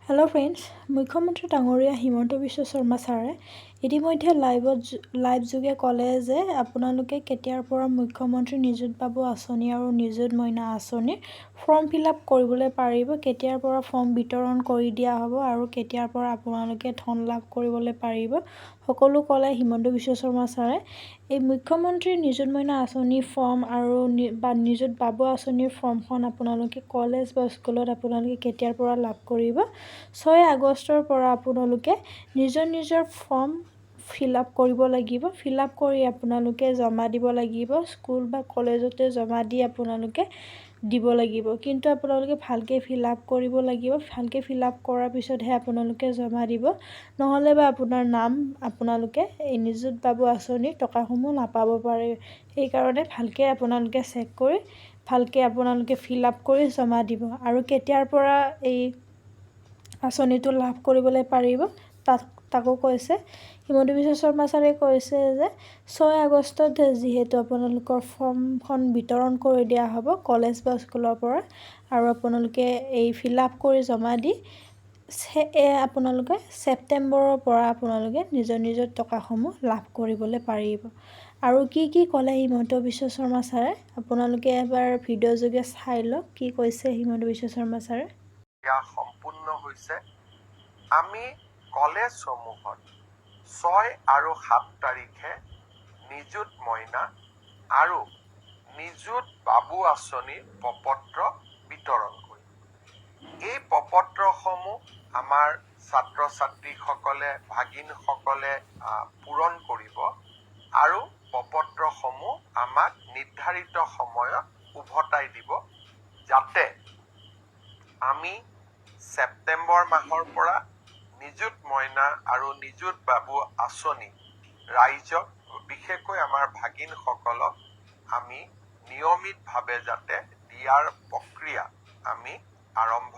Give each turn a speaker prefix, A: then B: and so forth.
A: Hello' friends, মুখ্যমন্ত্ৰী ডাঙৰীয়া হিমন্ত বিশ্ব শৰ্মা ছাৰে ইতিমধ্যে লাইভ যোগে ক'লে যে আপোনালোকে কেতিয়াৰ পৰা মুখ্যমন্ত্ৰী নিযুত বাবু আঁচনি আৰু নিযুত মইনা আঁচনিৰ ফৰ্ম ফিল আপ কৰিবলৈ পাৰিব, কেতিয়াৰ পৰা ফৰ্ম বিতৰণ কৰি দিয়া হ'ব আৰু কেতিয়াৰ পৰা আপোনালোকে ধন লাভ কৰিবলৈ পাৰিব, সকলো ক'লে হিমন্ত বিশ্ব শৰ্মা ছাৰে। এই মুখ্যমন্ত্ৰী নিযুত মইনা আঁচনিৰ ফৰ্ম আৰু নিযুত বাবু আঁচনিৰ ফৰ্মখন আপোনালোকে কলেজ বা স্কুলত আপোনালোকে কেতিয়াৰ পৰা লাভ কৰিব। 6 আগষ্টৰ পৰা আপোনালোকে নিজৰ ফৰ্ম ফিল আপ কৰিব লাগিব। ফিল আপ কৰি আপোনালোকে জমা দিব লাগিব, স্কুল বা কলেজতে জমা দি আপোনালোকে দিব লাগিব। কিন্তু আপোনালোকে ভালকৈ ফিল আপ কৰিব লাগিব। ভালকৈ ফিল আপ কৰাৰ পিছতহে আপোনালোকে জমা দিব, নহ'লে বা আপোনাৰ নাম আপোনালোকে এই নিযুত বাবু আঁচনিৰ টকাসমূহ নাপাব পাৰে। সেইকাৰণে ভালকৈ আপোনালোকে চেক কৰি ভালকৈ আপোনালোকে ফিল আপ কৰি জমা দিব। আৰু কেতিয়াৰ পৰা এই আঁচনিটো লাভ কৰিবলৈ পাৰিব তাকো কৈছে। হিমন্ত বিশ্ব শৰ্মা ছাৰে কৈছে যে 6 আগষ্টত যিহেতু আপোনালোকৰ ফৰ্মখন বিতৰণ কৰি দিয়া হ'ব কলেজ বা স্কুলৰ পৰা, আৰু আপোনালোকে এই ফিল আপ কৰি জমা দি আপোনালোকে ছেপ্টেম্বৰৰ পৰা আপোনালোকে নিজৰ টকাসমূহ লাভ কৰিবলৈ পাৰিব। আৰু কি ক'লে হিমন্ত বিশ্ব শৰ্মা ছাৰে, আপোনালোকে এবাৰ ভিডিঅ' যোগে চাই লওক কি কৈছে হিমন্ত বিশ্ব শৰ্মা ছাৰে।
B: সম্পূৰ্ণ হৈছে। আমি কলেজসমূহত 6 আৰু 7 তাৰিখে নিযুত মইনা আৰু নিযুত বাবু আঁচনিৰ প্ৰপত্ৰ বিতৰণ কৰিম। এই প্ৰপত্ৰসমূহ আমাৰ ছাত্ৰ ছাত্ৰীসকলে ভাগিনসকলে পূৰণ কৰিব আৰু প্ৰপত্ৰসমূহ আমাক নিৰ্ধাৰিত সময়ত উভতাই দিব, যাতে আমি ছেপ্টেম্বৰ মাহৰ পৰা নিযুত মইনা আৰু নিযুত বাবু আঁচনি ৰাইজক, বিশেষকৈ আমাৰ ভাগিনসকলক আমি নিয়মিতভাৱে যাতে দিয়াৰ প্ৰক্ৰিয়া আমি আৰম্ভ